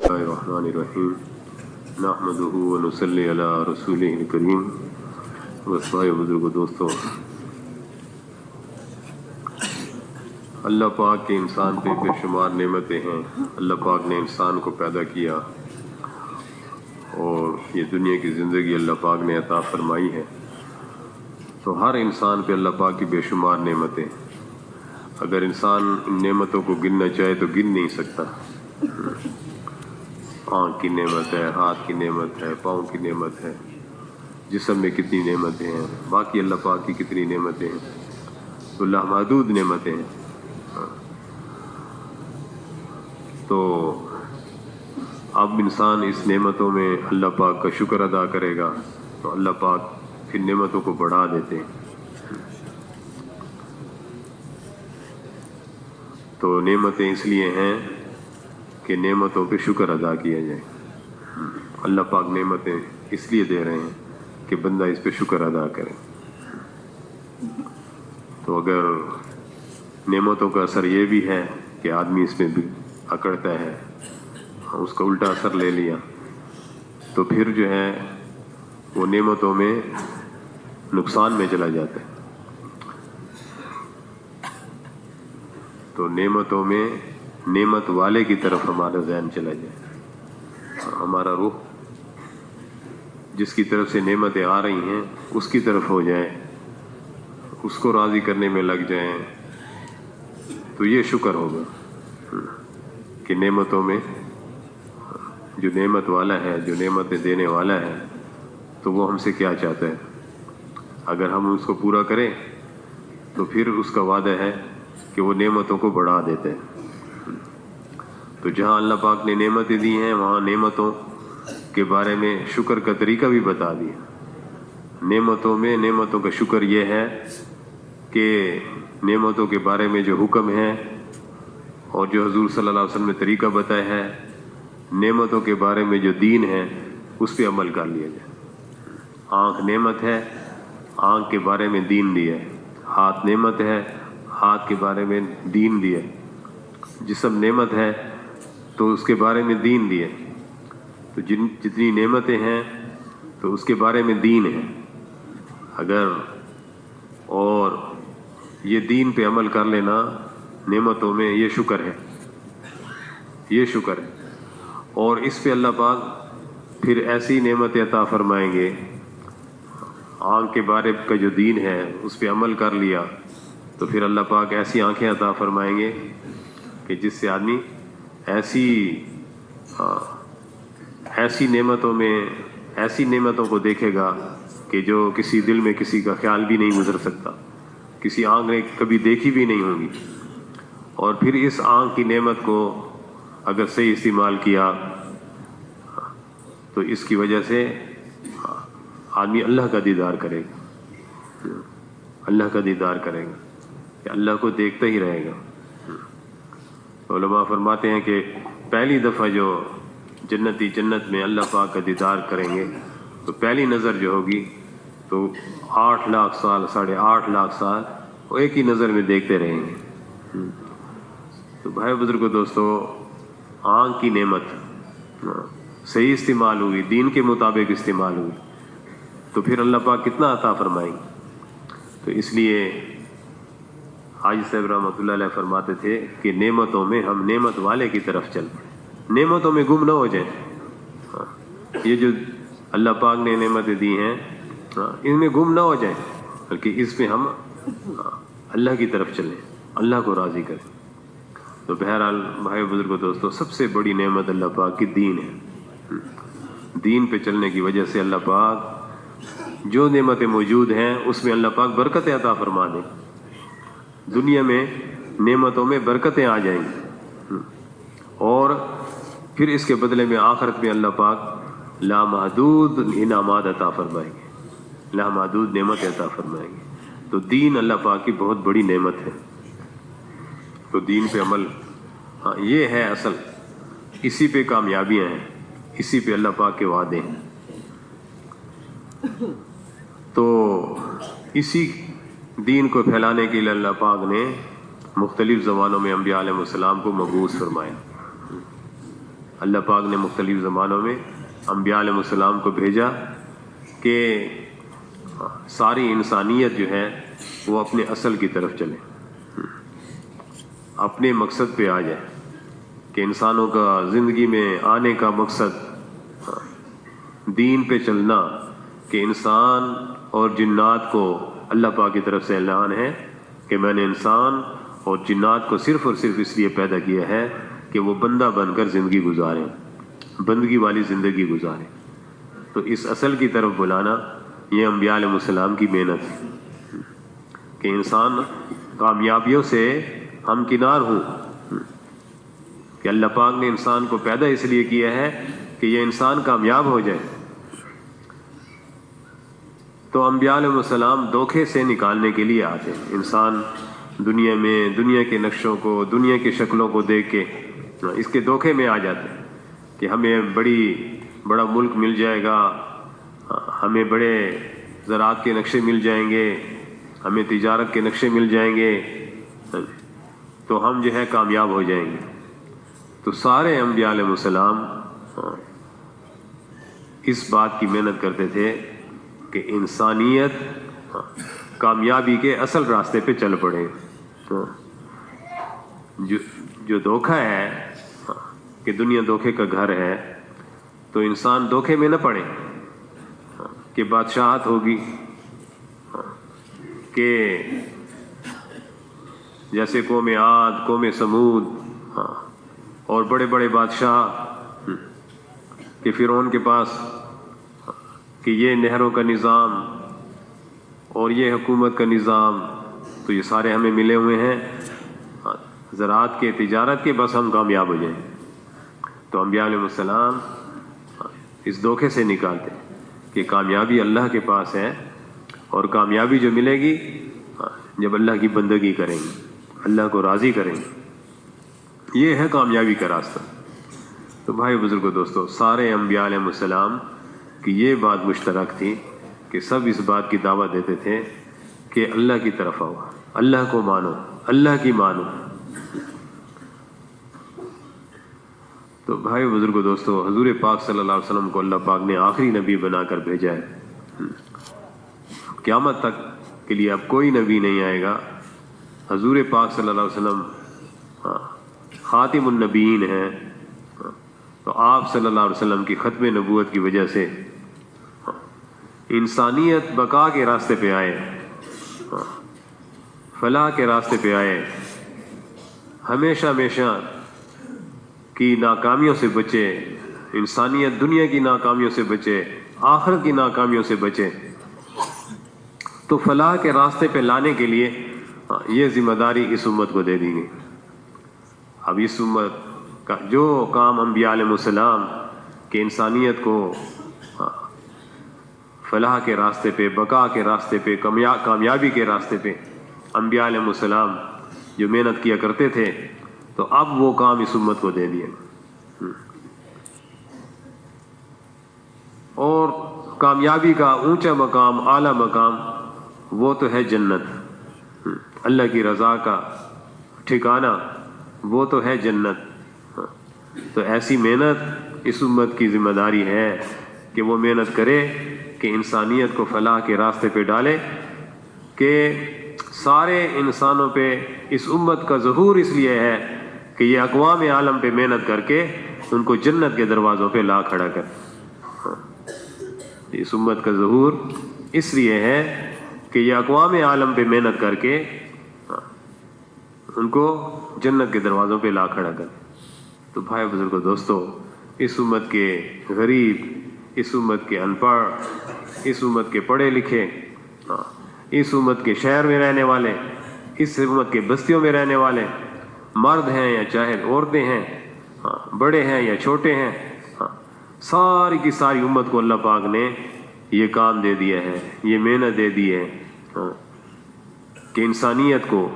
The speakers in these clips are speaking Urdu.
الرحمن الرحیم نحمدہ ونصلی علی رسولہ الکریم وصحابہ بزرگ دوستوں، اللہ پاک کے انسان پہ بے شمار نعمتیں ہیں۔ اللہ پاک نے انسان کو پیدا کیا اور یہ دنیا کی زندگی اللہ پاک نے عطا فرمائی ہے، تو ہر انسان پہ اللہ پاک کی بے شمار نعمتیں۔ اگر انسان ان نعمتوں کو گننا چاہے تو گن نہیں سکتا۔ آنکھ کی نعمت ہے، ہاتھ کی نعمت ہے، پاؤں کی نعمت ہے، جسم میں کتنی نعمتیں ہیں، باقی اللہ پاک کی کتنی نعمتیں ہیں، تو لامحدود نعمتیں ہیں۔ تو اب انسان اس نعمتوں میں اللہ پاک کا شکر ادا کرے گا تو اللہ پاک پھر نعمتوں کو بڑھا دیتے ہیں۔ تو نعمتیں اس لیے ہیں کہ نعمتوں پہ شکر ادا کیا جائے۔ اللہ پاک نعمتیں اس لیے دے رہے ہیں کہ بندہ اس پہ شکر ادا کرے۔ تو اگر نعمتوں کا اثر یہ بھی ہے کہ آدمی اس میں بھی اکڑتا ہے، اس کا الٹا اثر لے لیا، تو پھر جو ہے وہ نعمتوں میں نقصان میں چلا جاتا ہے۔ تو نعمتوں میں نعمت والے کی طرف ہمارا ذہن چلا جائے، ہمارا رخ جس کی طرف سے نعمتیں آ رہی ہیں اس کی طرف ہو جائے، اس کو راضی کرنے میں لگ جائیں، تو یہ شکر ہوگا کہ نعمتوں میں جو نعمت والا ہے، جو نعمتیں دینے والا ہے، تو وہ ہم سے کیا چاہتا ہے۔ اگر ہم اس کو پورا کریں تو پھر اس کا وعدہ ہے کہ وہ نعمتوں کو بڑھا دیتے ہیں۔ تو جہاں اللہ پاک نے نعمتیں دی ہیں وہاں نعمتوں کے بارے میں شکر کا طریقہ بھی بتا دیا۔ نعمتوں میں نعمتوں کا شکر یہ ہے کہ نعمتوں کے بارے میں جو حکم ہے اور جو حضور صلی اللہ علیہ وسلم نے طریقہ بتایا ہے، نعمتوں کے بارے میں جو دین ہے اس پہ عمل کر لیا جائے۔ آنکھ نعمت ہے، آنکھ کے بارے میں دین دیا ہے۔ ہاتھ نعمت ہے، ہاتھ کے بارے میں دین دیا ہے۔ جسم نعمت ہے تو اس کے بارے میں دین دیا ہے۔ تو جتنی نعمتیں ہیں تو اس کے بارے میں دین ہے۔ اگر اور یہ دین پہ عمل کر لینا نعمتوں میں، یہ شکر ہے، یہ شکر ہے۔ اور اس پہ اللہ پاک پھر ایسی نعمتیں عطا فرمائیں گے۔ آنکھ کے بارے کا جو دین ہے اس پہ عمل کر لیا تو پھر اللہ پاک ایسی آنکھیں عطا فرمائیں گے کہ جس سے آدمی ایسی نعمتوں کو دیکھے گا کہ جو کسی دل میں کسی کا خیال بھی نہیں گزر سکتا، کسی آنکھ نے کبھی دیکھی بھی نہیں ہوگی۔ اور پھر اس آنکھ کی نعمت کو اگر صحیح استعمال کیا تو اس کی وجہ سے آدمی اللہ کا دیدار کرے گا، اللہ کا دیدار کرے گا کہ اللہ کو دیکھتا ہی رہے گا۔ علماء فرماتے ہیں کہ پہلی دفعہ جو جنتی جنت میں اللہ پاک کا دیدار کریں گے تو پہلی نظر جو ہوگی تو 8 لاکھ سال، 8.5 لاکھ سال وہ ایک ہی نظر میں دیکھتے رہیں گے۔ تو بھائی بزرگوں دوستو، آنکھ کی نعمت صحیح استعمال ہوئی، دین کے مطابق استعمال ہوئی تو پھر اللہ پاک کتنا عطا فرمائیں گے۔ تو اس لیے حاجی صاحب رحمۃ اللہ علیہ فرماتے تھے کہ نعمتوں میں ہم نعمت والے کی طرف چل پڑیں، نعمتوں میں گم نہ ہو جائیں۔ یہ جو اللہ پاک نے نعمتیں دی ہیں ان میں گم نہ ہو جائیں، بلکہ اس میں ہم اللہ کی طرف چلیں، اللہ کو راضی کریں۔ تو بہرحال بھائی بزرگوں دوستو، سب سے بڑی نعمت اللہ پاک کی دین ہے۔ دین پہ چلنے کی وجہ سے اللہ پاک جو نعمتیں موجود ہیں اس میں اللہ پاک برکتیں عطا فرما دیں۔ دنیا میں نعمتوں میں برکتیں آ جائیں گی اور پھر اس کے بدلے میں آخرت میں اللہ پاک لامحدود انعامات عطا فرمائیں گے، لامحدود نعمت عطا فرمائیں گے۔ تو دین اللہ پاک کی بہت بڑی نعمت ہے۔ تو دین پہ عمل یہ ہے اصل، اسی پہ کامیابیاں ہیں، اسی پہ اللہ پاک کے وعدے ہیں۔ تو اسی دین کو پھیلانے کے لیے اللہ پاک نے مختلف زبانوں میں انبیاء علیہ السلام کو مبعوث فرمایا۔ اللہ پاک نے مختلف زمانوں میں انبیاء علیہ السلام کو بھیجا کہ ساری انسانیت جو ہے وہ اپنے اصل کی طرف چلے، اپنے مقصد پہ آ جائے، کہ انسانوں کا زندگی میں آنے کا مقصد دین پہ چلنا، کہ انسان اور جنات کو اللہ پاک کی طرف سے اعلان ہے کہ میں نے انسان اور جنات کو صرف اور صرف اس لیے پیدا کیا ہے کہ وہ بندہ بن کر زندگی گزاریں، بندگی والی زندگی گزاریں۔ تو اس اصل کی طرف بلانا یہ انبیاء علیہ السلام کی محنت ہے کہ انسان کامیابیوں سے ہمکنار ہوں، کہ اللہ پاک نے انسان کو پیدا اس لیے کیا ہے کہ یہ انسان کامیاب ہو جائے۔ تو انبیاء علیہ السلام دھوکے سے نکالنے کے لیے آتے ہیں۔ انسان دنیا میں دنیا کے نقشوں کو، دنیا کی شکلوں کو دیکھ کے اس کے دھوکے میں آ جاتے ہیں کہ ہمیں بڑا ملک مل جائے گا، ہمیں بڑے زراعت کے نقشے مل جائیں گے، ہمیں تجارت کے نقشے مل جائیں گے، تو ہم جو ہے کامیاب ہو جائیں گے۔ تو سارے انبیاء علیہ السلام اس بات کی محنت کرتے تھے کہ انسانیت کامیابی کے اصل راستے پہ چل پڑے۔ جو دھوکہ ہے کہ دنیا دھوکے کا گھر ہے، تو انسان دھوکے میں نہ پڑے کہ بادشاہت ہوگی، کہ جیسے قوم عاد، قوم سمود اور بڑے بڑے بادشاہ کہ فرعون کے پاس کہ یہ نہروں کا نظام اور یہ حکومت کا نظام، تو یہ سارے ہمیں ملے ہوئے ہیں، زراعت کے، تجارت کے، بس ہم کامیاب ہو جائیں۔ تو انبیاء علیہ السلام اس دھوکے سے نکالتے کہ کامیابی اللہ کے پاس ہے، اور کامیابی جو ملے گی جب اللہ کی بندگی کریں گے، اللہ کو راضی کریں گے، یہ ہے کامیابی کا راستہ۔ تو بھائی بزرگوں، دوستو، سارے انبیاء علیہ السلام کی یہ بات مشترک تھی کہ سب اس بات کی دعوت دیتے تھے کہ اللہ کی طرف آؤ، اللہ کو مانو، اللہ کی مانو۔ تو بھائی بزرگوں، دوستو، حضور پاک صلی اللہ علیہ وسلم کو اللہ پاک نے آخری نبی بنا کر بھیجا ہے۔ قیامت تک کے لیے اب کوئی نبی نہیں آئے گا۔ حضور پاک صلی اللہ علیہ وسلم خاتم النبیین ہیں، تو آپ صلی اللہ علیہ وسلم کی ختم نبوت کی وجہ سے انسانیت بقا کے راستے پہ آئے، فلاح کے راستے پہ آئے، ہمیشہ ہمیشہ کی ناکامیوں سے بچے، انسانیت دنیا کی ناکامیوں سے بچے، آخرت کی ناکامیوں سے بچے۔ تو فلاح کے راستے پہ لانے کے لیے یہ ذمہ داری اس امت کو دے دی گئی۔ اب اس امت کا جو کام انبیاء علیہ السلام کہ انسانیت کو فلاح کے راستے پہ، بقا کے راستے پہ، کامیابی کے راستے پہ انبیاء علیہ السلام جو محنت کیا کرتے تھے، تو اب وہ کام اس امت کو دے دیا۔ اور کامیابی کا اونچا مقام، اعلیٰ مقام، وہ تو ہے جنت، اللہ کی رضا کا ٹھکانہ وہ تو ہے جنت۔ تو ایسی محنت اس امت کی ذمہ داری ہے کہ وہ محنت کرے کہ انسانیت کو فلاح کے راستے پہ ڈالے، کہ سارے انسانوں پہ اس امت کا ظہور اس لیے ہے کہ یہ اقوام عالم پہ محنت کر کے ان کو جنت کے دروازوں پہ لا کھڑا کر۔ اس امت کا ظہور اس لیے ہے کہ یہ اقوام عالم پہ محنت کر کے ان کو جنت کے دروازوں پہ لا کھڑا کر۔ تو بھائی بزرگوں، دوستو، اس امت کے غریب، اس امت کے ان پڑھ، اس امت کے پڑھے لکھے، اس امت کے شہر میں رہنے والے، اس امت کے بستیوں میں رہنے والے، مرد ہیں یا چاہے عورتیں ہیں، بڑے ہیں یا چھوٹے ہیں، ساری کی ساری امت کو اللہ پاک نے یہ کام دے دیا ہے، یہ محنت دے دی ہے کہ انسانیت کو،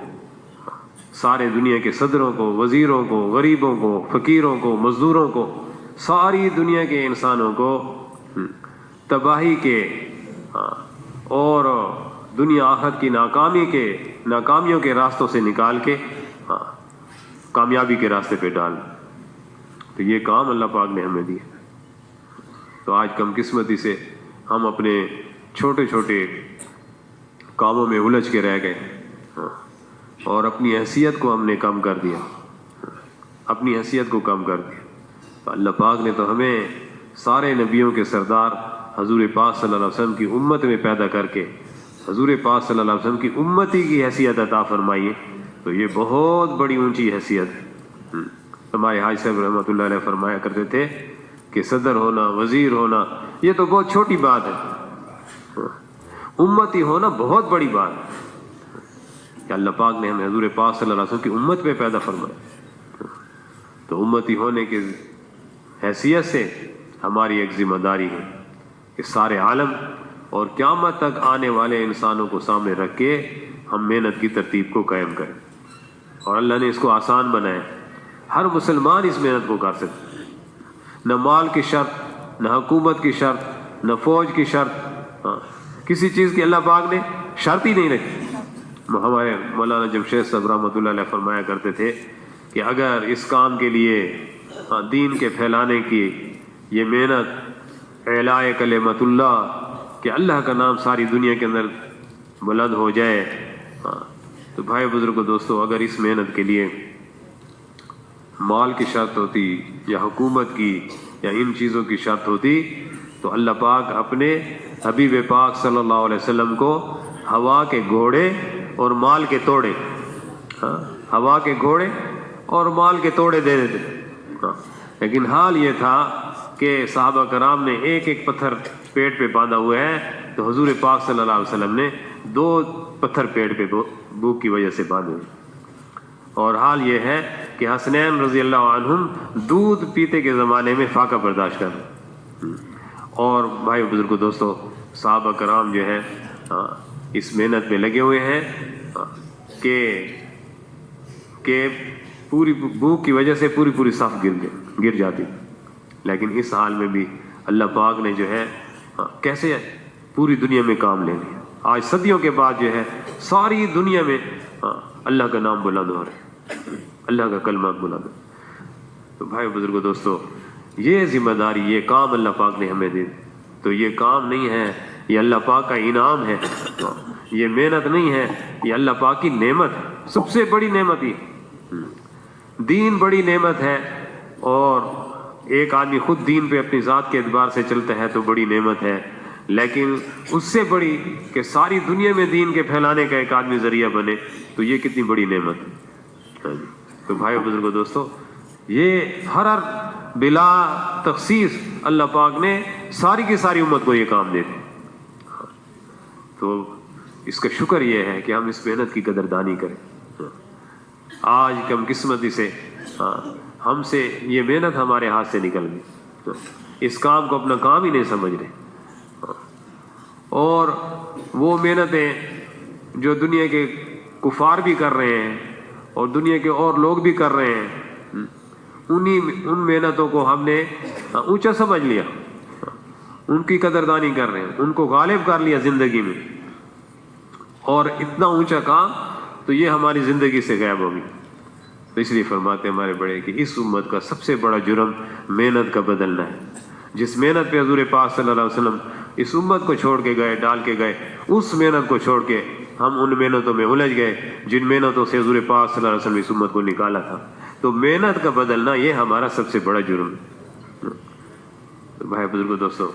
سارے دنیا کے صدروں کو، وزیروں کو، غریبوں کو، فقیروں کو، مزدوروں کو، ساری دنیا کے انسانوں کو تباہی کے اور دنیا آخرت کی ناکامیوں کے راستوں سے نکال کے کامیابی کے راستے پہ ڈال۔ تو یہ کام اللہ پاک نے ہمیں دیا. تو آج کم قسمتی سے ہم اپنے چھوٹے چھوٹے کاموں میں الجھ کے رہ گئے اور اپنی حیثیت کو ہم نے کم کر دیا, اپنی حیثیت کو کم کر دیا. تو اللہ پاک نے تو ہمیں سارے نبیوں کے سردار حضور پاک صلی اللہ علیہ وسلم کی امت میں پیدا کر کے حضور پاک صلی اللہ علیہ وسلم کی امتی کی حیثیت عطا فرمائی ہے. تو یہ بہت بڑی اونچی حیثیت ہے. ہمارے حاج صاحب رحمۃ اللہ علیہ فرمایا کرتے تھے کہ صدر ہونا, وزیر ہونا, یہ تو بہت چھوٹی بات ہے, امتی ہونا بہت بڑی بات ہے کہ اللہ پاک نے ہمیں حضور پاک صلی اللہ علیہ وسلم کی امت میں پیدا فرمایا. تو امتی ہونے کی حیثیت سے ہماری ایک ذمہ داری ہے کہ سارے عالم اور قیامت تک آنے والے انسانوں کو سامنے رکھ کے ہم محنت کی ترتیب کو قائم کریں. اور اللہ نے اس کو آسان بنایا, ہر مسلمان اس محنت کو کر سکتا. نہ مال کی شرط, نہ حکومت کی شرط, نہ فوج کی شرط, کسی چیز کی اللہ پاک نے شرط ہی نہیں رکھی. ہمارے مولانا جمشید صاحب رحمۃ اللہ علیہ فرمایا کرتے تھے کہ اگر اس کام کے لیے دین کے پھیلانے کی یہ محنت, اعلاء کلمت اللہ, کہ اللہ کا نام ساری دنیا کے اندر بلند ہو جائے, تو بھائی بزرگوں دوستو, اگر اس محنت کے لیے مال کی شرط ہوتی یا حکومت کی یا ان چیزوں کی شرط ہوتی تو اللہ پاک اپنے حبیب پاک صلی اللہ علیہ وسلم کو ہوا کے گھوڑے اور مال کے توڑے, ہوا کے گھوڑے اور مال کے توڑے دے دیتے. لیکن حال یہ تھا کہ صحابہ کرام نے ایک ایک پتھر پیٹ پہ باندھا ہوا ہے, تو حضور پاک صلی اللہ علیہ وسلم نے 2 پتھر پیٹ پہ بھوک کی وجہ سے باندھے. اور حال یہ ہے کہ حسنین رضی اللہ عنہم دودھ پیتے کے زمانے میں فاقہ برداشت کر رہے. اور بھائی بزرگوں دوستو, صحابہ کرام جو ہے اس محنت میں لگے ہوئے ہیں کہ پوری بھوک کی وجہ سے پوری صف گر جاتی. لیکن اس حال میں بھی اللہ پاک نے جو ہے کیسے پوری دنیا میں کام لے لیا. آج صدیوں کے بعد جو ہے ساری دنیا میں اللہ کا نام بلند ہو رہا ہے, اللہ کا کلمہ بلند. تو بھائی بزرگوں دوستو, یہ ذمہ داری, یہ کام اللہ پاک نے ہمیں دے. تو یہ کام نہیں ہے, یہ اللہ پاک کا انعام ہے, یہ محنت نہیں ہے, یہ اللہ پاک کی نعمت ہے, سب سے بڑی نعمت ہی. دین بڑی نعمت ہے, اور ایک آدمی خود دین پہ اپنی ذات کے اعتبار سے چلتا ہے تو بڑی نعمت ہے. لیکن اس سے بڑی کہ ساری دنیا میں دین کے پھیلانے کا ایک آدمی ذریعہ بنے, تو یہ کتنی بڑی نعمت ہے. تو بھائی بزرگوں دوستو, یہ ہر بلا تخصیص اللہ پاک نے ساری کی ساری امت کو یہ کام دے دی. تو اس کا شکر یہ ہے کہ ہم اس محنت کی قدردانی کریں. آج کم قسمتی سے ہم سے یہ محنت ہمارے ہاتھ سے نکل گئی, اس کام کو اپنا کام ہی نہیں سمجھ رہے. اور وہ محنتیں جو دنیا کے کفار بھی کر رہے ہیں اور دنیا کے اور لوگ بھی کر رہے ہیں, ان محنتوں کو ہم نے اونچا سمجھ لیا, ان کی قدردانی کر رہے ہیں, ان کو غالب کر لیا زندگی میں. اور اتنا اونچا کام تو یہ ہماری زندگی سے غائب ہوگی. تو اس لیے فرماتے ہیں ہمارے بڑے کہ اس امت کا سب سے بڑا جرم محنت کا بدلنا ہے. جس محنت پہ حضور پاک صلی اللہ علیہ وسلم اس امت کو چھوڑ کے گئے, ڈال کے گئے, اس محنت کو چھوڑ کے ہم ان محنتوں میں الجھ گئے جن محنتوں سے حضور پاک صلی اللہ علیہ وسلم اس امت کو نکالا تھا. تو محنت کا بدلنا یہ ہمارا سب سے بڑا جرم ہے. تو بھائی بزرگوں دوستو,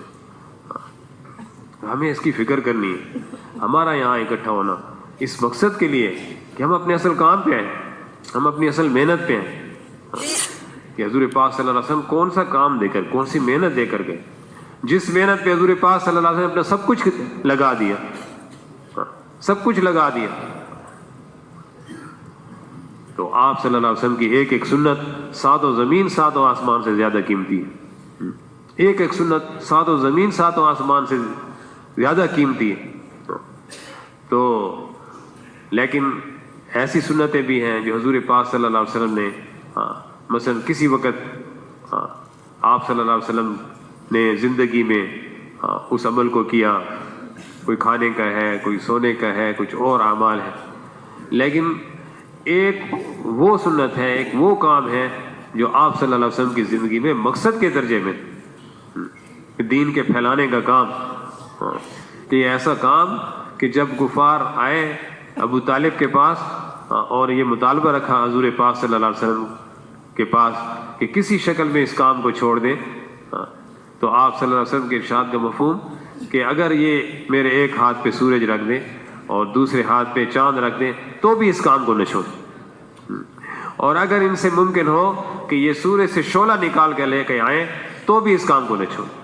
ہمیں اس کی فکر کرنی ہے. ہمارا یہاں اکٹھا ہونا اس مقصد کے لیے کہ ہم اپنے اصل کام پہ آئیں, ہم اپنی اصل محنت پہ آئیں کہ حضور پاک صلی اللہ علیہ وسلم کون سا کام دے کر, کون سی محنت دے کر گئے, جس محنت پہ حضور پاک صلی اللہ علیہ وسلم نے اپنا سب کچھ لگا دیا, سب کچھ لگا دیا. تو آپ صلی اللہ علیہ وسلم کی ایک ایک سنت 7 زمین 7 آسمان سے زیادہ قیمتی ہے. ایک ایک سنت 7 زمین 7 آسمان سے زیادہ قیمتی ہے. تو لیکن ایسی سنتیں بھی ہیں جو حضور پاک صلی اللہ علیہ وسلم نے مثلا کسی وقت آپ صلی اللہ علیہ وسلم نے زندگی میں اس عمل کو کیا, کوئی کھانے کا ہے, کوئی سونے کا ہے, کچھ اور اعمال ہے. لیکن ایک وہ سنت ہے, ایک وہ کام ہے جو آپ صلی اللہ علیہ وسلم کی زندگی میں مقصد کے درجے میں دین کے پھیلانے کا کام، کہ یہ ایسا کام کہ جب کفار آئے ابو طالب کے پاس اور یہ مطالبہ رکھا حضور پاک صلی اللہ علیہ وسلم کے پاس کہ کسی شکل میں اس کام کو چھوڑ دیں، تو آپ صلی اللہ علیہ وسلم کے ارشاد کا مفہوم کہ اگر یہ میرے ایک ہاتھ پہ سورج رکھ دیں اور دوسرے ہاتھ پہ چاند رکھ دیں تو بھی اس کام کو نہ چھوڑیں، اور اگر ان سے ممکن ہو کہ یہ سورج سے شعلہ نکال کے لے کے آئیں تو بھی اس کام کو نہ چھوڑیں۔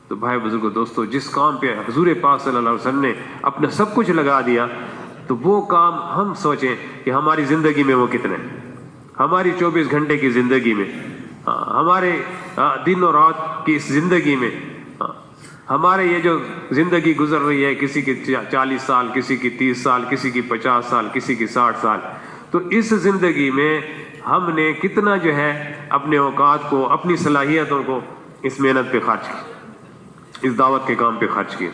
تو بھائی بزرگوں دوستو، جس کام پہ حضور پاک صلی اللہ علیہ وسلم نے اپنا سب کچھ لگا دیا، تو وہ کام ہم سوچیں کہ ہماری زندگی میں وہ کتنے ہیں، ہماری 24 گھنٹے کی زندگی میں، ہمارے دن اور رات کی اس زندگی میں، ہمارے یہ جو زندگی گزر رہی ہے، کسی کی 40 سال، کسی کی 30 سال، کسی کی 50 سال، کسی کی 60 سال، تو اس زندگی میں ہم نے کتنا جو ہے اپنے اوقات کو، اپنی صلاحیتوں کو اس محنت پہ خرچ کیا، اس دعوت کے کام پہ خرچ کیا۔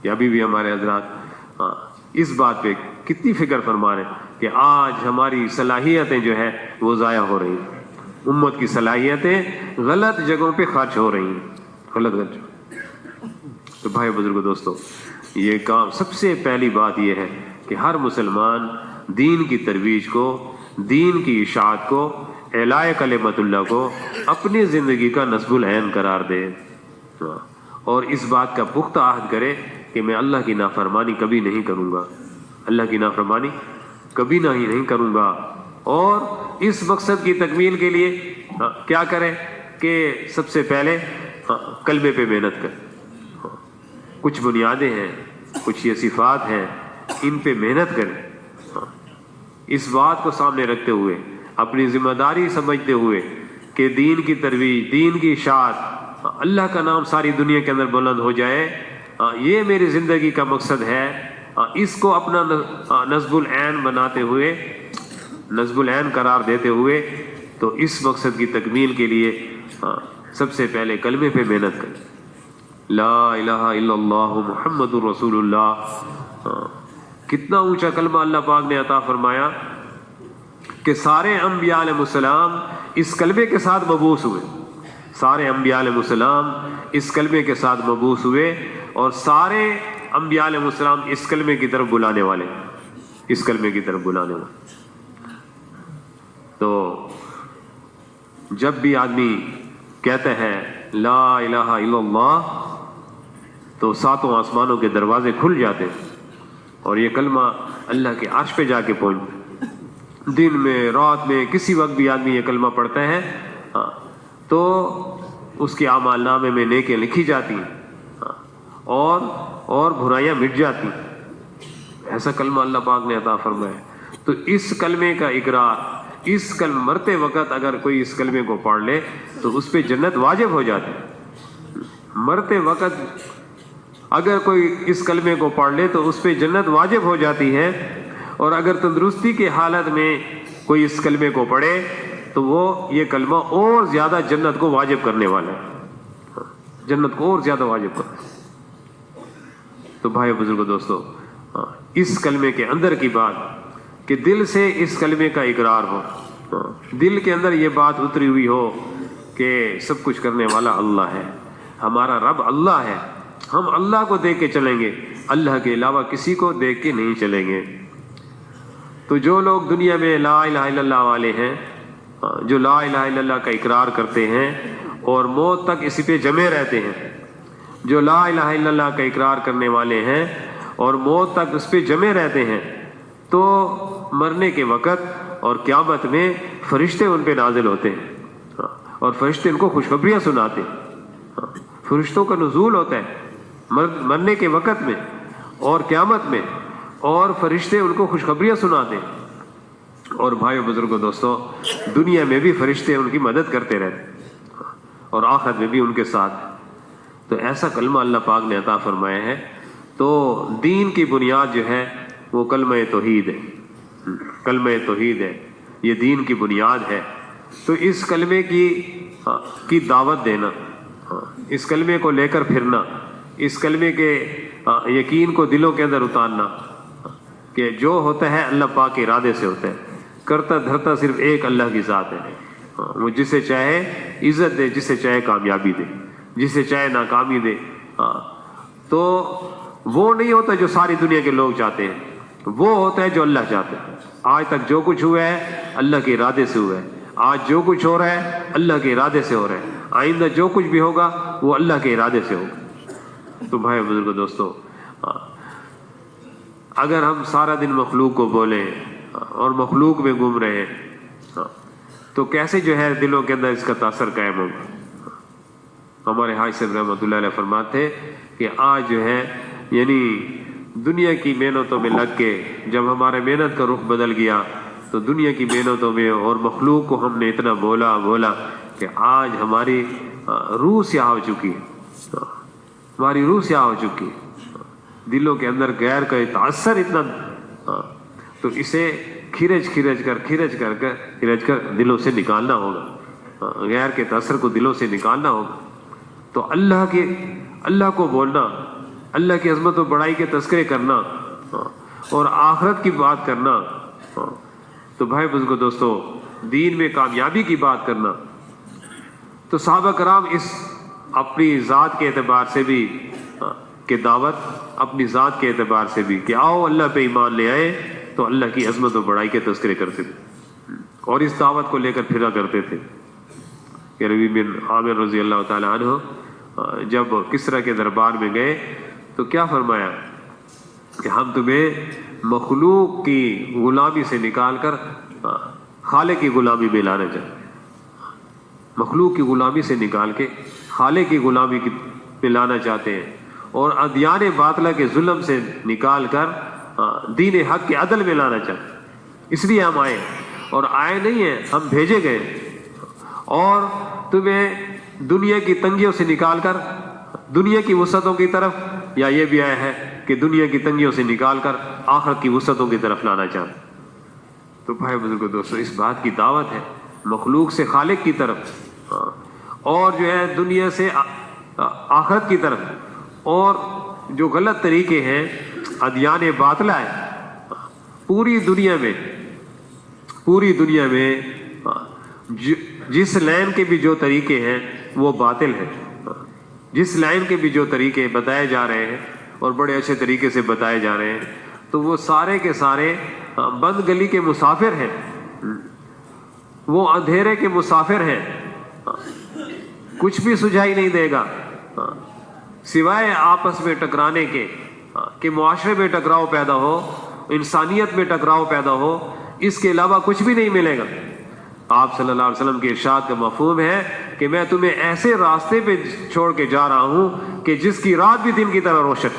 کہ ابھی بھی ہمارے حضرات اس بات پہ کتنی فکر فرما رہے ہیں کہ آج ہماری صلاحیتیں جو ہے وہ ضائع ہو رہی ہیں، امت کی صلاحیتیں غلط جگہوں پہ خرچ ہو رہی ہیں، غلط جگہ۔ تو بھائی بزرگوں دوستو، یہ کام سب سے پہلی بات یہ ہے کہ ہر مسلمان دین کی ترویج کو، دین کی اشاعت کو، اعلاء کلمت اللہ کو اپنی زندگی کا نصب العین قرار دے، اور اس بات کا پختہ عہد کرے کہ میں اللہ کی نافرمانی کبھی نہیں کروں گا، اللہ کی نافرمانی کبھی نہیں کروں گا، اور اس مقصد کی تکمیل کے لیے کیا کرے کہ سب سے پہلے کلمے پہ محنت کرے، کچھ بنیادیں ہیں، کچھ یہ صفات ہیں، ان پہ محنت کرے، اس بات کو سامنے رکھتے ہوئے، اپنی ذمہ داری سمجھتے ہوئے کہ دین کی ترویج، دین کی اشاعت، اللہ کا نام ساری دنیا کے اندر بلند ہو جائے، یہ میری زندگی کا مقصد ہے، اس کو اپنا نصب العین بناتے ہوئے، نصب العین قرار دیتے ہوئے، تو اس مقصد کی تکمیل کے لیے سب سے پہلے کلمے پہ محنت کریں، لا الہ الا اللہ محمد الرسول اللہ۔ کتنا اونچا کلمہ اللہ پاک نے عطا فرمایا کہ سارے انبیاء علیہ السلام اس کلمے کے ساتھ مبعوث ہوئے، سارے انبیاء علیہ السلام اس کلمے کے ساتھ مبعوث ہوئے، اور سارے انبیاء علیہ السلام اس کلمے کی طرف بلانے والے، اس کلمے کی طرف بلانے والے۔ تو جب بھی آدمی کہتا ہے لا الہ الا اللہ، تو ساتوں آسمانوں کے دروازے کھل جاتے ہیں، اور یہ کلمہ اللہ کے عرش پہ جا کے پہنچتا ہے۔ دن میں، رات میں، کسی وقت بھی آدمی یہ کلمہ پڑھتا ہے تو اس کے اعمال نامے میں نیکیاں لکھی جاتی ہیں، اور برائیاں مٹ جاتی ہیں۔ ایسا کلمہ اللہ پاک نے عطا فرمایا۔ تو اس کلمے کا اقرار، اس کلمہ مرتے وقت اگر کوئی اس کلمے کو پڑھ لے تو اس پہ جنت واجب ہو جاتی ہے۔ مرتے وقت اگر کوئی اس کلمے کو پڑھ لے تو اس پہ جنت واجب ہو جاتی ہے، اور اگر تندرستی کی حالت میں کوئی اس کلمے کو پڑھے تو وہ یہ کلمہ اور زیادہ جنت کو واجب کرنے والا ہے، جنت کو اور زیادہ واجب کرنے والا ہے۔ تو بھائی بزرگوں دوستو، اس کلمے کے اندر کی بات کہ دل سے اس کلمے کا اقرار ہو، دل کے اندر یہ بات اتری ہوئی ہو کہ سب کچھ کرنے والا اللہ ہے، ہمارا رب اللہ ہے، ہم اللہ کو دیکھ کے چلیں گے، اللہ کے علاوہ کسی کو دیکھ کے نہیں چلیں گے۔ تو جو لوگ دنیا میں لا الہ الا اللہ والے ہیں، جو لا الہ الا اللہ کا اقرار کرتے ہیں اور موت تک اسی پہ جمے رہتے ہیں، جو لا الہ الا اللہ کا اقرار کرنے والے ہیں اور موت تک اس پہ جمے رہتے ہیں، تو مرنے کے وقت اور قیامت میں فرشتے ان پہ نازل ہوتے ہیں، اور فرشتے ان کو خوشخبریاں سناتے ہیں۔ فرشتوں کا نزول ہوتا ہے مرنے کے وقت میں اور قیامت میں، اور فرشتے ان کو خوشخبریاں سناتے ہیں۔ اور بھائیو بزرگوں دوستو، دنیا میں بھی فرشتے ان کی مدد کرتے رہتے ہیں، اور آخرت میں بھی ان کے ساتھ۔ تو ایسا کلمہ اللہ پاک نے عطا فرمایا ہے۔ تو دین کی بنیاد جو ہے وہ کلمہ توحید ہے، کلمہ توحید ہے، یہ دین کی بنیاد ہے۔ تو اس کلمے کی دعوت دینا، اس کلمے کو لے کر پھرنا، اس کلمے کے یقین کو دلوں کے اندر اتارنا کہ جو ہوتا ہے اللہ پاک کے ارادے سے ہوتا ہے، کرتا دھرتا صرف ایک اللہ کی ذات ہے. وہ جسے چاہے عزت دے، جسے چاہے کامیابی دے، جسے چاہے ناکامی دے. تو وہ نہیں ہوتا جو ساری دنیا کے لوگ چاہتے ہیں، وہ ہوتا ہے جو اللہ چاہتا ہے. آج تک جو کچھ ہوا ہے اللہ کے ارادے سے ہوا ہے. آج جو کچھ ہو رہا ہے اللہ کے ارادے سے ہو رہا ہے. آئندہ جو کچھ بھی ہوگا وہ اللہ کے ارادے سے ہوگا. تو بھائی بزرگ دوستو، اگر ہم سارا دن مخلوق کو بولیں اور مخلوق میں گم رہے تو کیسے جو ہے دلوں کے اندر اس کا تاثر قائم ہوگا. ہمارے حاج صاحب رحمۃ اللہ علیہ فرماتے کہ آج جو ہے یعنی دنیا کی محنتوں میں لگ کے جب ہمارے محنت کا رخ بدل گیا تو دنیا کی محنتوں میں اور مخلوق کو ہم نے اتنا بولا کہ آج ہماری روح سیاہ ہو چکی ہے. ہماری روح سیاہ ہو چکی ہے، دلوں کے اندر غیر کا تاثر اتنا، تو اسے کھرچ کر دلوں سے نکالنا ہوگا. غیر کے تاثر کو دلوں سے نکالنا ہوگا. تو اللہ کو بولنا، اللہ کی عظمت و بڑائی کے تذکرے کرنا اور آخرت کی بات کرنا. تو بھائی بزرگو دوستو، دین میں کامیابی کی بات کرنا. تو صحابہ کرام اس اپنی ذات کے اعتبار سے بھی کہ دعوت اپنی ذات کے اعتبار سے بھی کہ آؤ اللہ پہ ایمان لے آئے، تو اللہ کی عظمت و بڑائی کے تذکرے کرتے تھے اور اس دعوت کو لے کر پھرا کرتے تھے. کہ ربیع بن عامر رضی اللہ تعالی عنہ جب کسریٰ کے دربار میں گئے تو کیا فرمایا کہ ہم تمہیں مخلوق کی غلامی سے نکال کر خالق کی غلامی میں لانا چاہتے ہیں. مخلوق کی غلامی سے نکال کے خالق کی غلامی میں لانا چاہتے ہیں، اور ادیان باطلہ کے ظلم سے نکال کر دین حق کے عدل میں لانا چاہتے ہیں. اس لیے ہم آئے، اور آئے نہیں ہیں، ہم بھیجے گئے. اور تمہیں دنیا کی تنگیوں سے نکال کر دنیا کی وسعتوں کی طرف، یا یہ بھی آیا ہے کہ دنیا کی تنگیوں سے نکال کر آخرت کی وسعتوں کی طرف لانا چاہتے ہیں. تو بھائی بزرگو دوستو، اس بات کی دعوت ہے مخلوق سے خالق کی طرف، اور جو ہے دنیا سے آخرت کی طرف. اور جو غلط طریقے ہیں ادیان باطلہ ہے پوری دنیا میں جس لائن کے بھی جو طریقے ہیں وہ باطل ہیں. جس لائن کے بھی جو طریقے بتائے جا رہے ہیں اور بڑے اچھے طریقے سے بتائے جا رہے ہیں، تو وہ سارے کے سارے بند گلی کے مسافر ہیں، وہ اندھیرے کے مسافر ہیں. کچھ بھی سجائی نہیں دے گا سوائے آپس میں ٹکرانے کے، کہ معاشرے میں ٹکراؤ پیدا ہو، انسانیت میں ٹکراؤ پیدا ہو. اس کے علاوہ کچھ بھی نہیں ملے گا. آپ صلی اللہ علیہ وسلم کے ارشاد کا مفہوم ہے کہ میں تمہیں ایسے راستے پہ چھوڑ کے جا رہا ہوں کہ جس کی رات بھی دن کی طرح روشن.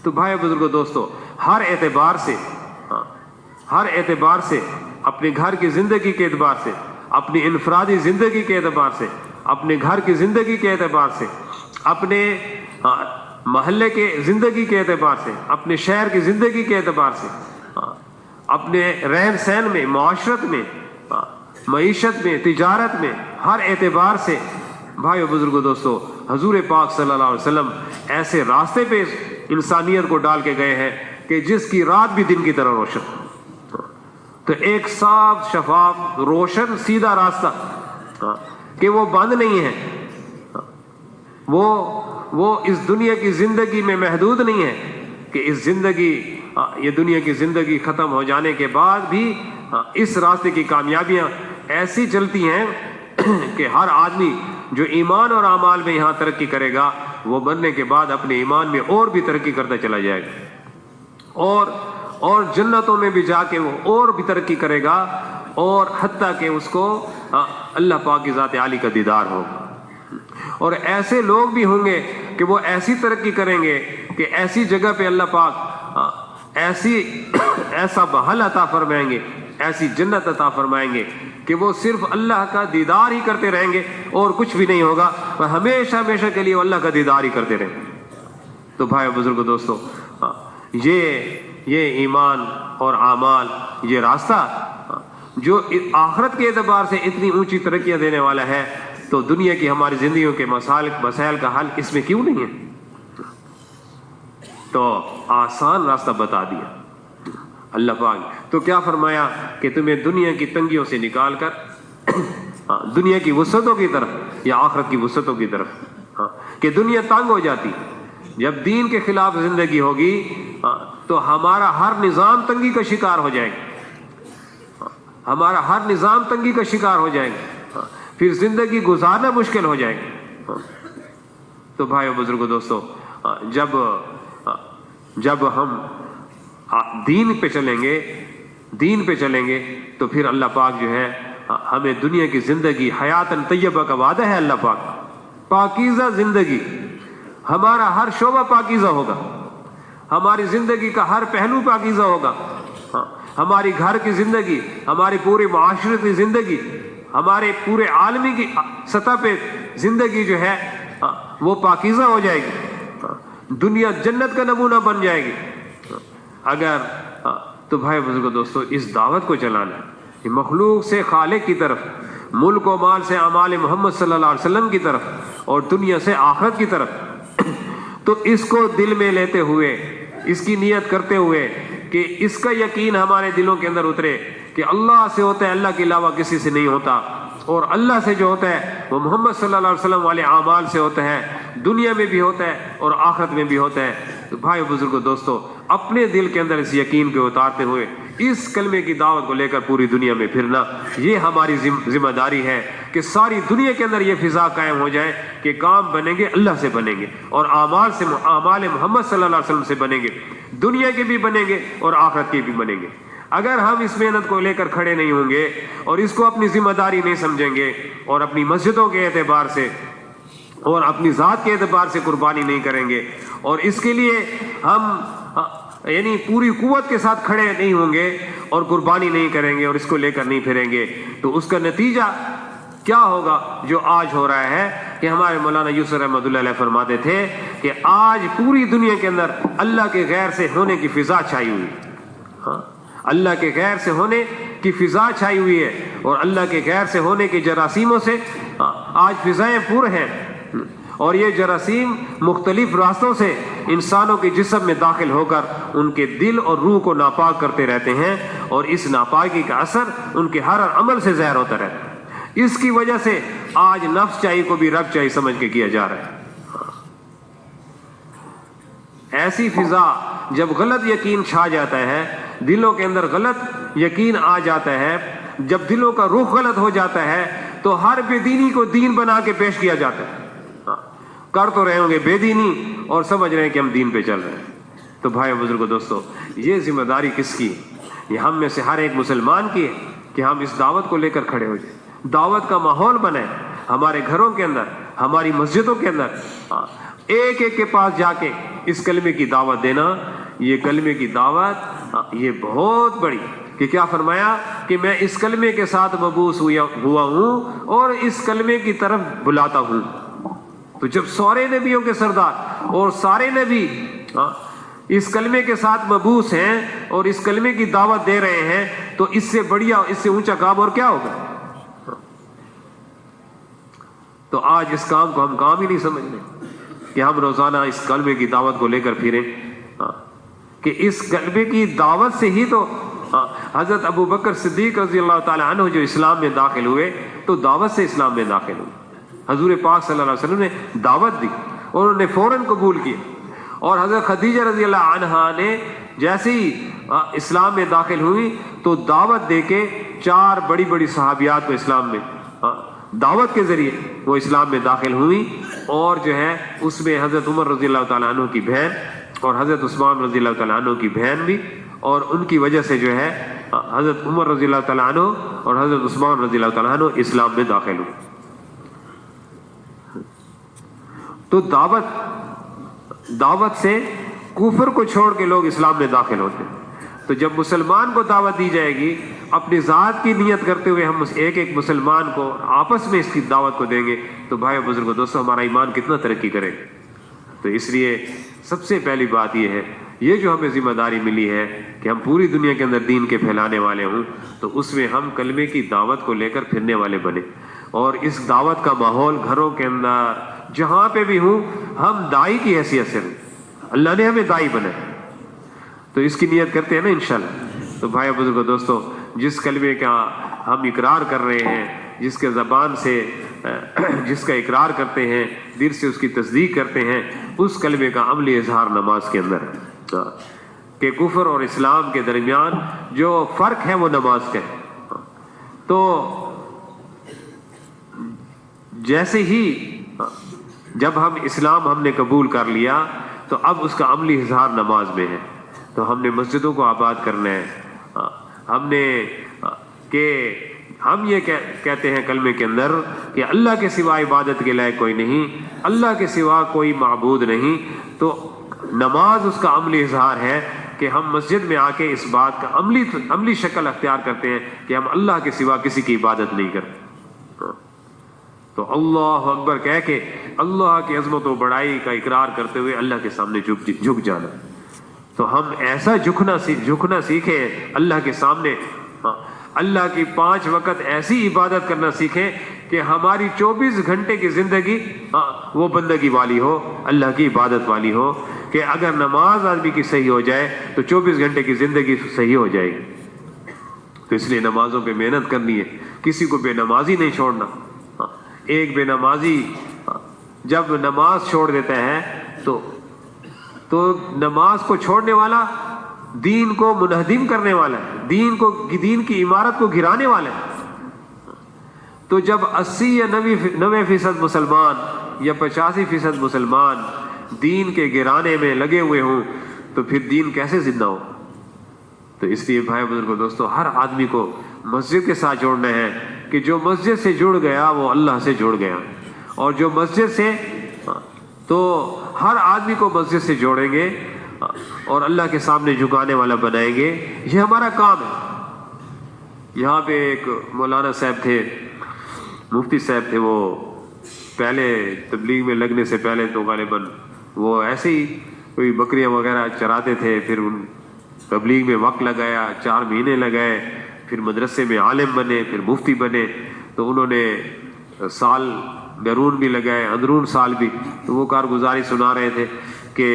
تو بھائی بزرگو دوستو، ہر اعتبار سے اپنے گھر کی زندگی کے اعتبار سے، اپنی انفرادی زندگی کے اعتبار سے، اپنے گھر کی زندگی کے اعتبار سے، اپنے محلے کے زندگی کے اعتبار سے، اپنے شہر کی زندگی کے اعتبار سے، اپنے رہن سہن میں، معاشرت میں، معیشت میں، تجارت میں، ہر اعتبار سے بھائیو بزرگو دوستو، حضور پاک صلی اللہ علیہ وسلم ایسے راستے پہ انسانیت کو ڈال کے گئے ہیں کہ جس کی رات بھی دن کی طرح روشن. تو ایک صاف شفاف روشن سیدھا راستہ کہ وہ بند نہیں ہے، وہ اس دنیا کی زندگی میں محدود نہیں ہے کہ یہ دنیا کی زندگی ختم ہو جانے کے بعد بھی اس راستے کی کامیابیاں ایسی چلتی ہیں کہ ہر آدمی جو ایمان اور اعمال میں یہاں ترقی کرے گا، وہ مرنے کے بعد اپنے ایمان میں اور بھی ترقی کرتا چلا جائے گا، اور جنتوں میں بھی جا کے وہ اور بھی ترقی کرے گا، اور حتیٰ کہ اس کو اللہ پاک کی ذات عالی کا دیدار ہوگا. اور ایسے لوگ بھی ہوں گے کہ وہ ایسی ترقی کریں گے کہ ایسی جگہ پہ اللہ پاک ایسا بحل عطا فرمائیں گے، ایسی جنت عطا فرمائیں گے کہ وہ صرف اللہ کا دیدار ہی کرتے رہیں گے اور کچھ بھی نہیں ہوگا، وہ ہمیشہ ہمیشہ کے لیے اللہ کا دیدار ہی کرتے رہیں گے. تو بھائی بزرگو دوستو، یہ ایمان اور اعمال، یہ راستہ جو آخرت کے اعتبار سے اتنی اونچی ترقیاں دینے والا ہے، تو دنیا کی ہماری زندگیوں کے مسائل کا حل اس میں کیوں نہیں ہے؟ تو آسان راستہ بتا دیا. اللہ پاک تو کیا فرمایا کہ تمہیں دنیا کی تنگیوں سے نکال کر دنیا کی وسعتوں کی طرف یا آخرت کی وسعتوں کی طرف، کہ دنیا تنگ ہو جاتی جب دین کے خلاف زندگی ہوگی تو ہمارا ہر نظام تنگی کا شکار ہو جائے گا، ہمارا ہر نظام تنگی کا شکار ہو جائے گا، پھر زندگی گزارنا مشکل ہو جائے گا۔ تو بھائیو بزرگوں دوستو، جب ہم دین پہ چلیں گے تو پھر اللہ پاک جو ہے ہمیں دنیا کی زندگی حیاتاً طیبہ کا وعدہ ہے۔ اللہ پاک پاکیزہ زندگی، ہمارا ہر شعبہ پاکیزہ ہوگا، ہماری زندگی کا ہر پہلو پاکیزہ ہوگا، ہماری گھر کی زندگی، ہماری پورے معاشرے کی زندگی، ہمارے پورے عالمی کی سطح پہ زندگی جو ہے وہ پاکیزہ ہو جائے گی، دنیا جنت کا نمونہ بن جائے گی۔ اگر تو بھائی بزرگوں دوستو، اس دعوت کو چلانا ہے، مخلوق سے خالق کی طرف، ملک و مال سے اعمال محمد صلی اللہ علیہ وسلم کی طرف، اور دنیا سے آخرت کی طرف، تو اس کو دل میں لیتے ہوئے، اس کی نیت کرتے ہوئے کہ اس کا یقین ہمارے دلوں کے اندر اترے کہ اللہ سے ہوتا ہے، اللہ کے علاوہ کسی سے نہیں ہوتا، اور اللہ سے جو ہوتا ہے وہ محمد صلی اللہ علیہ وسلم والے اعمال سے ہوتا ہے، دنیا میں بھی ہوتا ہے اور آخرت میں بھی ہوتا ہے۔ تو بھائی بزرگوں دوستو، اپنے دل کے اندر اس یقین کو اتارتے ہوئے اس کلمے کی دعوت کو لے کر پوری دنیا میں پھرنا، یہ ہماری ذمہ داری ہے کہ ساری دنیا کے اندر یہ فضا قائم ہو جائے کہ کام بنیں گے اللہ سے بنیں گے، اور اعمال محمد صلی اللہ علیہ وسلم سے بنیں گے، دنیا کے بھی بنیں گے اور آخرت کے بھی بنیں گے۔ اگر ہم اس محنت کو لے کر کھڑے نہیں ہوں گے اور اس کو اپنی ذمہ داری نہیں سمجھیں گے، اور اپنی مسجدوں کے اعتبار سے اور اپنی ذات کے اعتبار سے قربانی نہیں کریں گے، اور اس کے لیے ہم یعنی پوری قوت کے ساتھ کھڑے نہیں ہوں گے اور قربانی نہیں کریں گے اور اس کو لے کر نہیں پھریں گے، تو اس کا نتیجہ کیا ہوگا؟ جو آج ہو رہا ہے کہ ہمارے مولانا یوسف رحمۃ اللہ علیہ فرماتے تھے کہ آج پوری دنیا کے اندر اللہ کے غیر سے ہونے کی فضا چھائی ہوئی ہے، اللہ کے غیر سے ہونے کی فضا چھائی ہوئی ہے، اور اللہ کے غیر سے ہونے کے جراثیموں سے آج فضائیں پر ہیں، اور یہ جراثیم مختلف راستوں سے انسانوں کے جسم میں داخل ہو کر ان کے دل اور روح کو ناپاک کرتے رہتے ہیں، اور اس ناپاکی کا اثر ان کے ہر عمل سے ظاہر ہوتا رہتا ہے۔ اس کی وجہ سے آج نفس چاہی کو بھی رب چاہی سمجھ کے کیا جا رہا ہے۔ ایسی فضا جب غلط یقین چھا جاتا ہے، دلوں کے اندر غلط یقین آ جاتا ہے، جب دلوں کا رخ غلط ہو جاتا ہے، تو ہر بے دینی کو دین بنا کے پیش کیا جاتا ہے۔ کر تو رہے ہوں گے بے دینی اور سمجھ رہے ہیں کہ ہم دین پہ چل رہے ہیں۔ تو بھائی بزرگوں دوستو، یہ ذمہ داری کس کی ہے؟ یہ ہم میں سے ہر ایک مسلمان کی ہے کہ ہم اس دعوت کو لے کر کھڑے ہو جائیں، دعوت کا ماحول بنائیں، ہمارے گھروں کے اندر، ہماری مسجدوں کے اندر، ایک ایک کے پاس جا کے اس کلمے کی دعوت دینا۔ یہ کلمے کی دعوت یہ بہت بڑی، کہ کیا فرمایا کہ میں اس کلمے کے ساتھ مبعوث ہوا ہوں اور اس کلمے کی طرف بلاتا ہوں۔ تو جب سارے نبیوں کے سردار اور سارے نبی اس کلمے کے ساتھ مبعوث ہیں اور اس کلمے کی دعوت دے رہے ہیں، تو اس سے بڑھیا، اس سے اونچا کام اور کیا ہوگا؟ تو آج اس کام کو ہم کام ہی نہیں سمجھ رہے کہ ہم روزانہ اس کلمے کی دعوت کو لے کر پھریں، کہ اس کلمے کی دعوت سے ہی تو حضرت ابو بکر صدیق رضی اللہ تعالیٰ عنہ جو اسلام میں داخل ہوئے، تو دعوت سے اسلام میں داخل ہوئے۔ حضور پاک صلی اللہ علیہ وسلم نے دعوت دی اور انہوں نے فوراً قبول کیا، اور حضرت خدیجہ رضی اللہ عنہا نے جیسے ہی اسلام میں داخل ہوئی تو دعوت دے کے 4 بڑی بڑی صحابیات کو اسلام میں دعوت کے ذریعے وہ اسلام میں داخل ہوئی، اور جو ہے اس میں حضرت عمر رضی اللہ تعالیٰ عنہ کی بہن اور حضرت عثمان رضی اللہ تعالیٰ عنہ کی بہن بھی، اور ان کی وجہ سے جو ہے حضرت عمر رضی اللہ تعالیٰ عنہ اور حضرت عثمان رضی اللہ تعالیٰ عنہ اسلام میں داخل ہوئے۔ تو دعوت سے کفر کو چھوڑ کے لوگ اسلام میں داخل ہوتے ہیں۔ تو جب مسلمان کو دعوت دی جائے گی، اپنی ذات کی نیت کرتے ہوئے ہم ایک ایک مسلمان کو آپس میں اس کی دعوت کو دیں گے، تو بھائی بزرگوں دوستو، ہمارا ایمان کتنا ترقی کرے گا۔ تو اس لیے سب سے پہلی بات یہ ہے، یہ جو ہمیں ذمہ داری ملی ہے کہ ہم پوری دنیا کے اندر دین کے پھیلانے والے ہوں، تو اس میں ہم کلمے کی دعوت کو لے کر پھرنے والے بنے، اور اس دعوت کا ماحول گھروں کے اندر جہاں پہ بھی ہوں، ہم دائی کی حیثیت سے ہوں۔ اللہ نے ہمیں دائی بنایا، تو اس کی نیت کرتے ہیں نا انشاءاللہ تو بھائی بزرگوں دوستوں، جس کلمے کا ہم اقرار کر رہے ہیں، جس کے زبان سے جس کا اقرار کرتے ہیں، دل سے اس کی تصدیق کرتے ہیں، اس کلمے کا عملی اظہار نماز کے اندر ہے کہ کفر اور اسلام کے درمیان جو فرق ہے وہ نماز کا ہے۔ تو جیسے ہی جب ہم نے قبول کر لیا تو اب اس کا عملی اظہار نماز میں ہے۔ تو ہم نے مسجدوں کو آباد کرنا ہے، ہم نے کہ ہم یہ کہتے ہیں کلمے کے اندر کہ اللہ کے سوا عبادت کے لائق کوئی نہیں، اللہ کے سوا کوئی معبود نہیں، تو نماز اس کا عملی اظہار ہے کہ ہم مسجد میں آ کے اس بات کا عملی شکل اختیار کرتے ہیں کہ ہم اللہ کے سوا کسی کی عبادت نہیں کرتے۔ تو اللہ اکبر کہہ کے اللہ کی عظمت و بڑائی کا اقرار کرتے ہوئے اللہ کے سامنے جھک جانا۔ تو ہم ایسا جھکنا سیکھیں اللہ کے سامنے، اللہ کی 5 وقت ایسی عبادت کرنا سیکھیں کہ ہماری 24 گھنٹے کی زندگی وہ بندگی والی ہو، اللہ کی عبادت والی ہو، کہ اگر نماز آدمی کی صحیح ہو جائے تو 24 گھنٹے کی زندگی صحیح ہو جائے گی۔ تو اس لیے نمازوں پہ محنت کرنی ہے، کسی کو بے نمازی نہیں چھوڑنا۔ ایک بے نمازی جب نماز چھوڑ دیتا ہے تو نماز کو چھوڑنے والا دین کو منہدم کرنے والا ہے، دین کی عمارت کو گرانے والا ہے۔ تو جب 80 یا 90% مسلمان یا 85% مسلمان دین کے گرانے میں لگے ہوئے ہوں تو پھر دین کیسے زندہ ہو؟ تو اس لیے بھائی بزرگوں دوستو، ہر آدمی کو مسجد کے ساتھ جوڑنا ہے کہ جو مسجد سے جڑ گیا وہ اللہ سے جڑ گیا، اور جو مسجد سے تو ہر آدمی کو مسجد سے جوڑیں گے اور اللہ کے سامنے جھکانے والا بنائیں گے۔ یہ ہمارا کام ہے۔ یہاں پہ ایک مولانا صاحب تھے، مفتی صاحب تھے، وہ پہلے تبلیغ میں لگنے سے پہلے تو غالباً وہ ایسے ہی کوئی بکریاں وغیرہ چراتے تھے، پھر ان تبلیغ میں وقت لگایا، 4 مہینے لگائے، پھر مدرسے میں عالم بنے، پھر مفتی بنے۔ تو انہوں نے سال بیرون بھی لگائے، اندرون سال بھی۔ تو وہ کارگزاری سنا رہے تھے کہ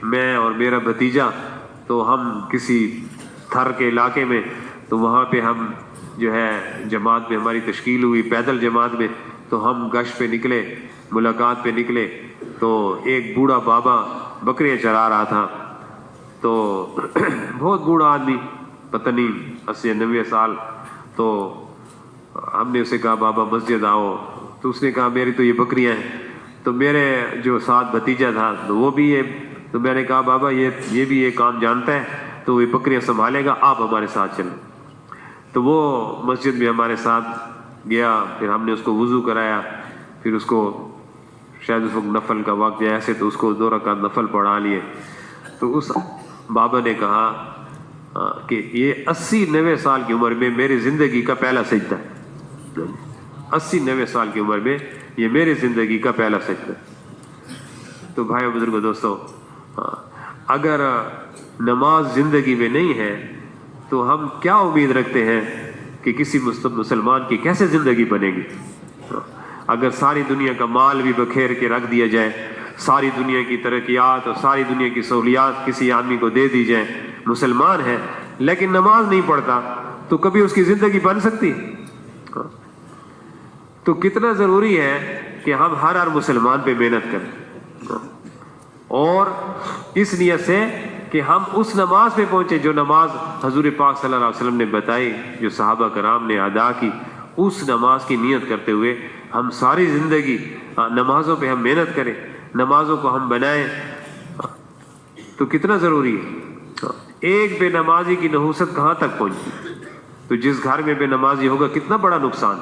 میں اور میرا بھتیجا تو ہم کسی تھر کے علاقے میں، تو وہاں پہ ہم جو ہے جماعت میں ہماری تشکیل ہوئی، پیدل جماعت میں، تو ہم گشت پہ نکلے، ملاقات پہ نکلے، تو ایک بوڑھا بابا بکریاں چرا رہا تھا۔ تو بہت بوڑھا آدمی، پتہ نہیں 80 یا 90 سال۔ تو ہم نے اسے کہا بابا مسجد آؤ، تو اس نے کہا میری تو یہ بکریاں ہیں۔ تو میرے جو ساتھ بھتیجا تھا تو وہ بھی یہ، تو میں نے کہا بابا یہ بھی یہ کام جانتا ہے تو یہ بکریاں سنبھالے گا، آپ ہمارے ساتھ چلیں۔ تو وہ مسجد میں ہمارے ساتھ گیا، پھر ہم نے اس کو وضو کرایا، پھر اس کو شاید اس وقت نفل کا وقت ہے ایسے، تو اس کو 2 رکعت نفل پڑھا لیے۔ تو اس بابا نے کہا کہ یہ 80-90 سال کی عمر میں میری زندگی کا پہلا سجدہ ہے، 80-90 سال کی عمر میں یہ میری زندگی کا پہلا سجدہ ہے۔ تو بھائی بزرگوں دوستو، اگر نماز زندگی میں نہیں ہے تو ہم کیا امید رکھتے ہیں کہ کسی مسلمان کی کیسے زندگی بنے گی؟ اگر ساری دنیا کا مال بھی بکھیر کے رکھ دیا جائے، ساری دنیا کی ترقیات اور ساری دنیا کی سہولیات کسی آدمی کو دے دی جائیں، مسلمان ہے لیکن نماز نہیں پڑھتا، تو کبھی اس کی زندگی بن سکتی؟ تو کتنا ضروری ہے کہ ہم ہر مسلمان پہ محنت کریں، اور اس نیت سے کہ ہم اس نماز پہ پہنچے جو نماز حضور پاک صلی اللہ علیہ وسلم نے بتائی، جو صحابہ کرام نے ادا کی، اس نماز کی نیت کرتے ہوئے ہم ساری زندگی نمازوں پہ ہم محنت کریں، نمازوں کو ہم بنائیں۔ تو کتنا ضروری ہے۔ ایک بے نمازی کی نحوست کہاں تک پہنچتی؟ تو جس گھر میں بے نمازی ہوگا کتنا بڑا نقصان۔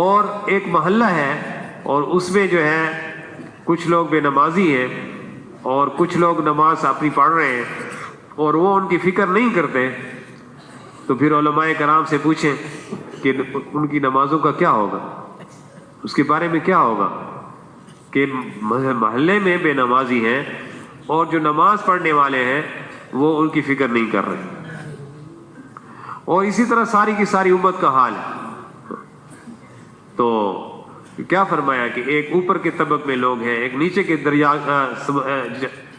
اور ایک محلہ ہے اور اس میں جو ہے کچھ لوگ بے نمازی ہیں اور کچھ لوگ نماز اپنی پڑھ رہے ہیں اور وہ ان کی فکر نہیں کرتے، تو پھر علماء کرام سے پوچھیں کہ ان کی نمازوں کا کیا ہوگا، اس کے بارے میں کیا ہوگا کہ محلے میں بے نمازی ہیں اور جو نماز پڑھنے والے ہیں وہ ان کی فکر نہیں کر رہے۔ اور اسی طرح ساری کی ساری امت کا حال ہے۔ تو کیا فرمایا کہ ایک اوپر کے طبق میں لوگ ہیں، ایک نیچے کے دریا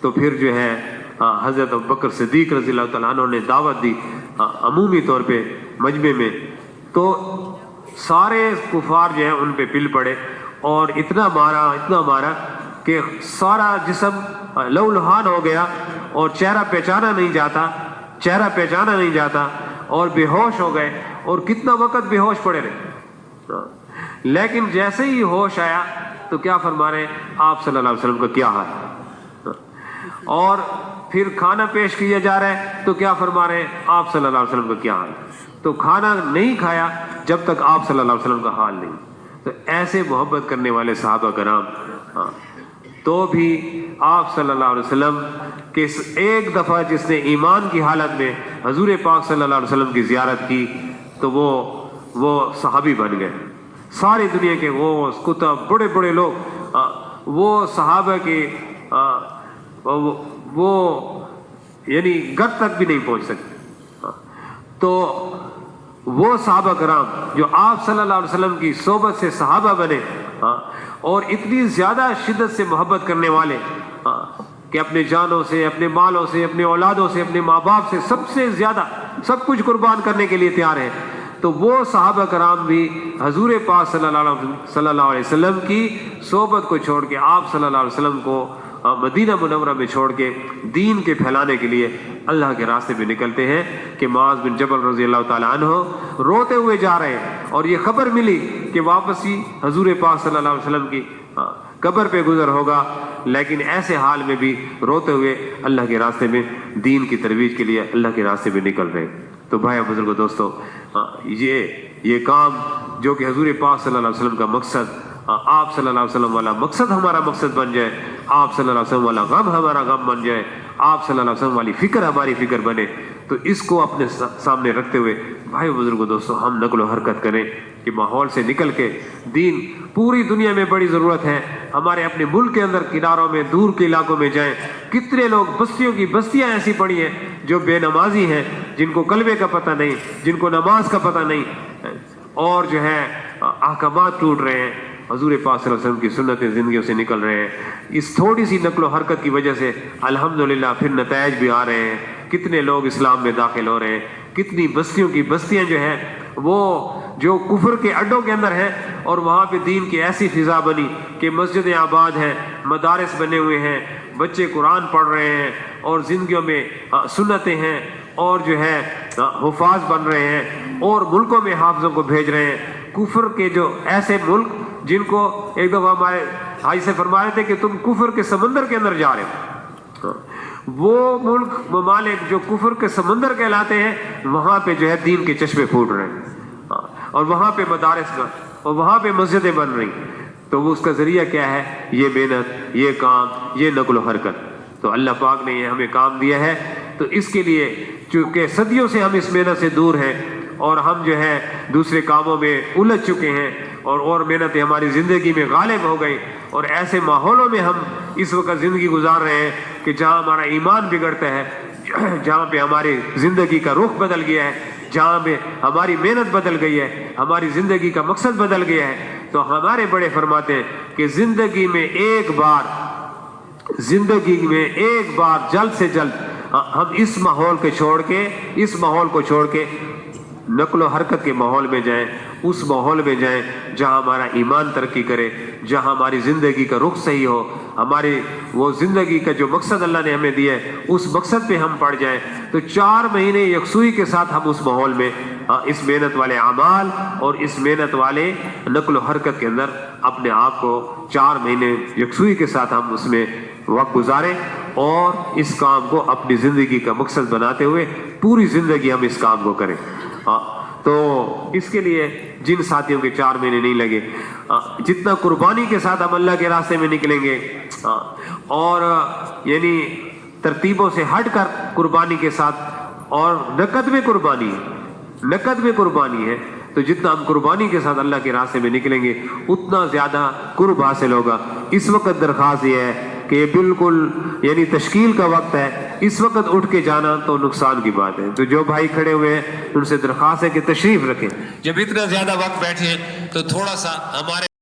تو پھر جو ہے حضرت ابوبکر صدیق رضی اللہ تعالیٰ عنہ نے دعوت دی عمومی طور پہ مجمع میں، تو سارے کفار جو ہیں ان پہ پل پڑے اور اتنا مارا کہ سارا جسم لہولہان ہو گیا اور چہرہ پہچانا نہیں جاتا اور بے ہوش ہو گئے، اور کتنا وقت بے ہوش پڑے رہے. لیکن جیسے ہی ہوش آیا تو کیا فرما رہے ہیں آپ صلی اللہ علیہ وسلم کا کیا حال ہے، اور پھر کھانا پیش کیا جا رہا ہے تو کیا فرما رہے ہیں آپ صلی اللہ علیہ وسلم کا کیا حال ہے. تو کھانا نہیں کھایا جب تک آپ صلی اللہ علیہ وسلم کا حال نہیں. تو ایسے محبت کرنے والے صحابہ کرام تو بھی آپ صلی اللہ علیہ وسلم کے ایک دفعہ جس نے ایمان کی حالت میں حضور پاک صلی اللہ علیہ وسلم کی زیارت کی تو وہ صحابی بن گئے. ساری دنیا کے وہ کتب بڑے بڑے لوگ وہ صحابہ کے وہ یعنی گھر تک بھی نہیں پہنچ سکتے. تو وہ صحابہ کرام جو آپ صلی اللہ علیہ وسلم کی صحبت سے صحابہ بنے اور اتنی زیادہ شدت سے محبت کرنے والے کہ اپنے جانوں سے، اپنے مالوں سے، اپنے اولادوں سے، اپنے ماں باپ سے سب سے زیادہ سب کچھ قربان کرنے کے لیے تیار ہیں. تو وہ صحابہ کرام بھی حضور پاک صلی اللہ علیہ وسلم کی صحبت کو چھوڑ کے آپ صلی اللہ علیہ وسلم کو مدینہ منورہ میں چھوڑ کے دین کے پھیلانے کے لیے اللہ کے راستے میں نکلتے ہیں کہ معاذ بن جبل رضی اللہ تعالیٰ عنہ روتے ہوئے جا رہے ہیں اور یہ خبر ملی کہ واپسی حضور پاک صلی اللہ علیہ وسلم کی قبر پہ گزر ہوگا، لیکن ایسے حال میں بھی روتے ہوئے اللہ کے راستے میں دین کی ترویج کے لیے اللہ کے راستے میں نکل رہے ہیں. تو بھائی بزرگو دوستو، یہ کام جو کہ حضور پاک صلی اللہ علیہ وسلم کا مقصد، آپ صلی اللہ علیہ وسلم والا مقصد ہمارا مقصد بن جائے، آپ صلی اللہ علیہ وسلم والا غم ہمارا غم بن جائے، آپ صلی اللہ علیہ وسلم والی فکر ہماری فکر بنے، تو اس کو اپنے سامنے رکھتے ہوئے بھائی بزرگو دوستو ہم نقل و حرکت کریں کہ ماحول سے نکل کے دین پوری دنیا میں بڑی ضرورت ہے. ہمارے اپنے ملک کے اندر کناروں میں دور کے علاقوں میں جائیں، کتنے لوگ بستیوں کی بستیاں ایسی پڑی ہیں جو بے نمازی ہیں، جن کو کلمے کا پتہ نہیں، جن کو نماز کا پتہ نہیں، اور جو ہے احکامات ٹوٹ رہے ہیں، حضور پاک صلی اللہ علیہ وسلم کی سنتیں زندگیوں سے نکل رہے ہیں. اس تھوڑی سی نقل و حرکت کی وجہ سے الحمدللہ پھر نتائج بھی آ رہے ہیں، کتنے لوگ اسلام میں داخل ہو رہے ہیں، کتنی بستیوں کی بستیاں جو ہیں وہ جو کفر کے اڈوں کے اندر ہیں اور وہاں پہ دین کی ایسی فضا بنی کہ مسجدیں آباد ہیں، مدارس بنے ہوئے ہیں، بچے قرآن پڑھ رہے ہیں اور زندگیوں میں سنتیں ہیں اور جو ہے حفاظ بن رہے ہیں اور ملکوں میں حافظوں کو بھیج رہے ہیں. کفر کے جو ایسے ملک جن کو ایک دفعہ ہمارے بھائی سے فرما رہے تھے کہ تم کفر کے سمندر کے اندر جا رہے ہو، وہ ملک ممالک جو کفر کے سمندر کہلاتے ہیں وہاں پہ جو ہے دین کے چشمے پھوٹ رہے ہیں اور وہاں پہ مدارس اور وہاں پہ مسجدیں بن رہی. تو وہ اس کا ذریعہ کیا ہے؟ یہ محنت، یہ کام، یہ نقل و حرکت. تو اللہ پاک نے یہ ہمیں کام دیا ہے، تو اس کے لیے چونکہ صدیوں سے ہم اس محنت سے دور ہیں اور ہم جو ہے دوسرے کاموں میں الجھ چکے ہیں اور محنتیں ہماری زندگی میں غالب ہو گئی، اور ایسے ماحولوں میں ہم اس وقت زندگی گزار رہے ہیں کہ جہاں ہمارا ایمان بگڑتا ہے، جہاں پہ ہماری زندگی کا رخ بدل گیا ہے، جہاں پہ ہماری محنت بدل گئی ہے، ہماری زندگی کا مقصد بدل گیا ہے. تو ہمارے بڑے فرماتے ہیں کہ زندگی میں ایک بار جلد سے جلد ہم اس ماحول کو چھوڑ کے نقل و حرکت کے ماحول میں جائیں، اس ماحول میں جائیں جہاں ہمارا ایمان ترقی کرے، جہاں ہماری زندگی کا رخ صحیح ہو، ہماری وہ زندگی کا جو مقصد اللہ نے ہمیں دیا ہے اس مقصد پہ ہم پڑ جائیں. تو 4 مہینے یکسوئی کے ساتھ ہم اس ماحول میں اس محنت والے اعمال اور اس محنت والے نقل و حرکت کے اندر اپنے آپ کو 4 مہینے یکسوئی کے ساتھ ہم اس میں وقت گزاریں اور اس کام کو اپنی زندگی کا مقصد بناتے ہوئے پوری زندگی ہم اس کام کو کریں. تو اس کے لیے جن ساتھیوں کے 4 مہینے نہیں لگے، جتنا قربانی کے ساتھ ہم اللہ کے راستے میں نکلیں گے اور یعنی ترتیبوں سے ہٹ کر قربانی کے ساتھ، اور نقد میں قربانی ہے، تو جتنا ہم قربانی کے ساتھ اللہ کے راستے میں نکلیں گے اتنا زیادہ قرب حاصل ہوگا. اس وقت درخواست یہ ہے کہ یہ بالکل یعنی تشکیل کا وقت ہے، اس وقت اٹھ کے جانا تو نقصان کی بات ہے. تو جو بھائی کھڑے ہوئے ہیں ان سے درخواست ہے کہ تشریف رکھیں. جب اتنا زیادہ وقت بیٹھے تو تھوڑا سا ہمارے